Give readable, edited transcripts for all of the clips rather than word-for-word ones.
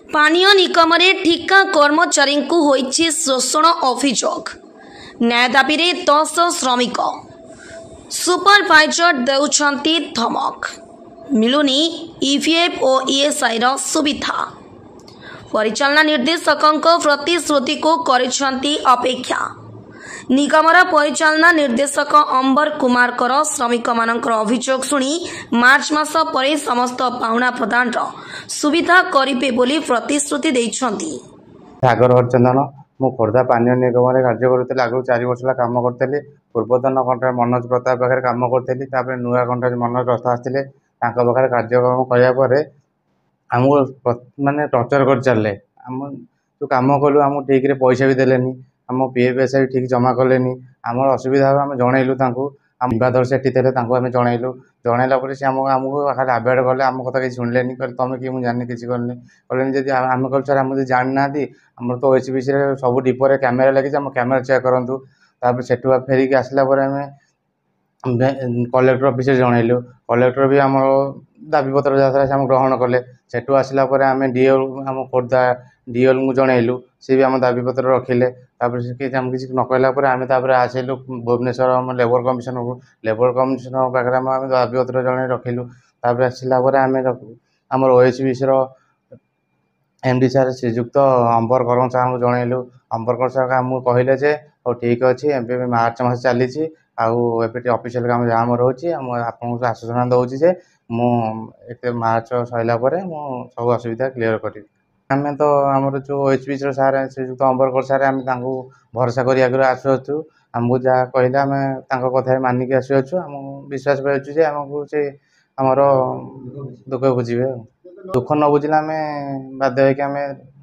पानीय निगम ठिका कर्मचारी को होइछि शोषण अभियोग। न्याय दाबी 10 श्रमिक सुपरवाइजर देउछंती धमक। मिलुनी ईपीएफ और ईएसआई सुविधा। परिचालना निर्देशक प्रतिश्रुति को करिछंती अपेक्षा। निगमर परिचालना निर्देशक अंबर कुमार श्रमिक मानकर अभियोग सुनी मार्च मास पर समस्त पाहुना प्रदान सुविधा करिबे बोली प्रतिश्रुति दैछंती। सागर हरचंदन मु खोर्धा पानी निगम कार्य करुଥିଲି। आगु 4 वर्ष काम करଥିଲି। पूर्वतन कॉन्ट्रैक्ट मनोज प्रताप पाखे काम करଥିଲି। तापर नुआ कॉन्ट्रैक्ट मनोज रथ आसते पाखे कार्यक्रम कराया आमको माने टर्चर कर चलले। आम जो काम कलु आम ठीक रे पैसा भी देलेनी। आम पीएफएस भी ठीक जमा कलेनी। आम असुविधा आम जनइलु। विवादर सेठी थे आम जनइलु। जनइला आमको खाली आवेड कले। आम कथा किसी शुणिलेनी। कहले तुम कि मुझे जानी किसी करनी कहले जब आम कल सर आम जानी ना आम तो ओएचपीसी सब डिपोरे कैमेरा लगी आम कैमेरा चेक करूँ। तापर सेठू फेरिक आसला कलेक्टर ऑफिस जनइलु। कलेक्टर भी आम दाबी पत्र जहाँ आम ग्रहण कले। सेठू आसला आम डीएल आम खोर्धा डीएल को जनइलु। सी भी आम दाबी पत्र रखिले। किसी न कहला आम आसिलु भुवनेश्वर आम लेबर कमिशनर को। लेबर कमिशनर पाखे आम दाबी पत्र जन रखिलु। आसला आम ओएचपीसी एमडी सार श्रीजुक्त अंबर कर सार को जनइलु। अंबर कर सार आमको कहले जे और ठीक अच्छे ए मार्च मास चली ऑफिशियल काम जाम रोचे। आपको आश्वासना दूसरी जे मुझे मार्च सरला सब असुविधा क्लीयर करी। आम तो आमर जो ओएचपीसी सार श्रीजुक्त अंबर कर सार आम भरोसा कर आसुचु। आमको जहाँ कहले आम कथा मानिक आसुचु। आम विश्वास पाचु आमको से आमर दुख बुझे। दुख न बुझे आम बाध्य होम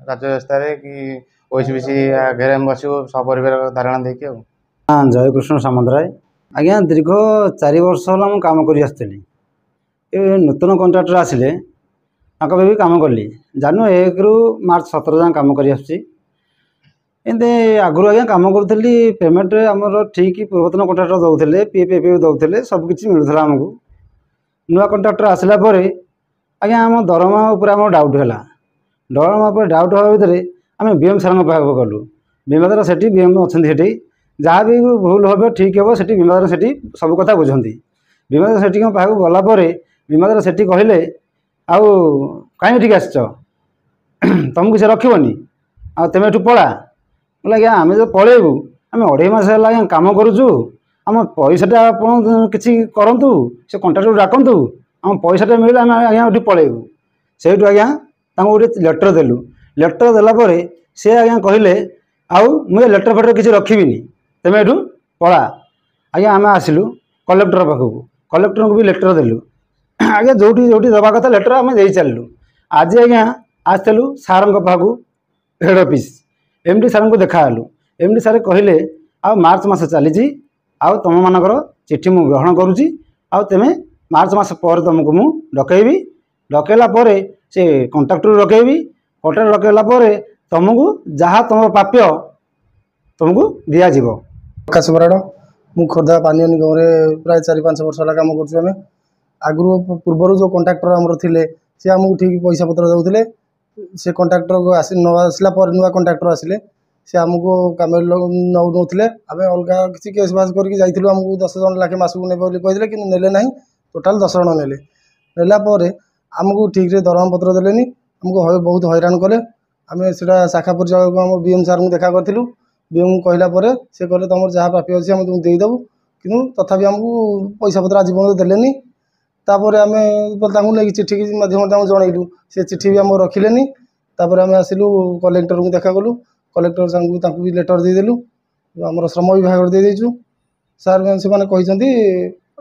राजरास्तार कि ओएचपीसी आगे बसू सपरिवार धारणा देखिए। हाँ, जय कृष्ण सामंतराय। आज्ञा दीर्घ 4 वर्ष है मुझे काम कर नूतन कंट्राक्टर आसिले भी काम कली। जानुआरी 1 रु मार्च 17 जाए काम कर आगुरी आज्ञा काम करी। पेमेंट आमर ठीक पूर्वतन कंट्राक्टर दौले पीएफएफ दौले सबकि मिलूला आमको। नुआ कंट्राक्टर आसला आज्ञा आम दरमा उपर आम डाउट है। दरमा उपर डाउट हवा भितर आम बीएम सार पाक गलु। बीमादार से बीएम अच्छा से जहाँ भी भूल हम ठीक हे से बीमादार से सब कथा बुझती। बीमादार सेठी पाक गलापर बीमादार सेठी कहले आउ कहीं ठीक आस तुमको से रखनी आम एठू पला बोले आज्ञा आम जो पलैबू आम 2.5 मास है आज्ञा कम करुचु। आम पैसाटा आप किसी करूँ से कंट्राक्टर डाकतु आम पैसाटा मिले आम आज्ञा ये पलैबू। से आज्ञा गोटे लेटर देलु। लेटर देलापर सी आज्ञा कहले आउ मुझे लेटर फेटर किसी रखी तुम एठू पला। आज्ञा आम आसिलु कलेक्टर पाखक। कलेक्टर को भी लेटर देलु। आज्ञा जो दवा कथा लेटर आम दे चलू। आज आज्ञा आसलु सार पाखक हेड ऑफिस एमडी सार को देखालु। एमडी सार कहले आ मार्च मास चली तुम मानकर चिठी मु ग्रहण करुच्ची। तुम मार्च मास पर तुमको मु डकैबी। डकैला से कंट्राक्टर डकैबी। कंट्राक्टर डकैला तुमको जहाँ तुम प्राप्य तुमको दिज्व। प्रकाश बराड़ मु खोर्धा पानी निगम प्राय 4-5 वर्ष है काम कर। आगु पूर्वर जो कंट्राक्टर आमर थे सी आमको ठीक पैसा पत्र दौले। से कंट्राक्टर को न आसला नुआ कंट्राक्टर आसिले से आमको कम नौले। आम अलग किसी केस बास करके जाइलु। आमको 10 जन लाखे मासक ने कहते कि नेले ना। टोटाल 10 जन नेले। नेलापर आमको ठीक रे दरमा पत्र देलेनी। आमको बहुत हैरान कले। आम से शाखा परिचालक आम बीएम सार को देखा करूँ। बीएम कहला से कहले तुम जहाँ प्राप्य अच्छे आम तुमको देदेबू कि तथापि आमको पैसा पत्र आज पर्यटन देलेनी। तापर आम नहीं चिठी माध्यम जनइलु। से चिठी भी आम रखिले। तापर आम आसिलु कलेक्टर को देखा कलु। कलेक्टर सार भी लेटर देदेलु। आम श्रम विभाग देदेचु। सार से कहते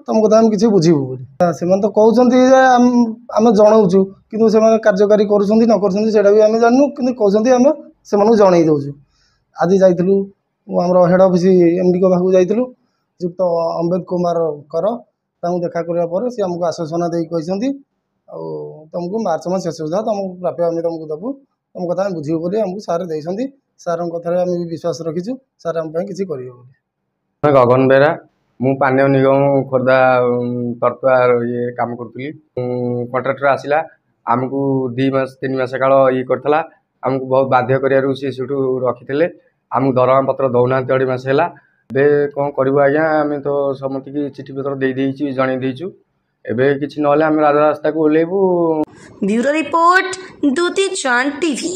तुम कथा आम किसी बुझीबू से तो कहते आम जनाऊँ कि कार्यकारी करुँच न कर भी आम जानू कि कहते आम से जन दौचु। आज जाइलु आम हेड ऑफिस एमडी को पाखक जाइलु युक्त अंबेद कुमार कर देखा करापर सी आमको आश्वासना दे कहते तुमको मार्च मास शेष सुधा तुम प्राप्य आम तुमको देवु। तुम कथा बुझे बोली आमको सार देते। सार कथार आम विश्वास रखीचु सार आम किसी करेंगे। गगन बेरा मु पानी निगम खोर्धा तरतुआ ये काम करी। कंट्राक्टर आसला आमको 2 मास 3 मास काल ये करथला आमको बहुत बाध्य करियारु से सेठू रखिथिले आमको दरमा पत्र दौना 2 मास हैला बे कोन करबो आज्ञा आमे तो समति की चिठी पत्र दे देइची जणे देइचु एबे किछि नहले आमे राजा रास्ता को ओलेबु। ब्यूरो रिपोर्ट दूती चांद टीवी।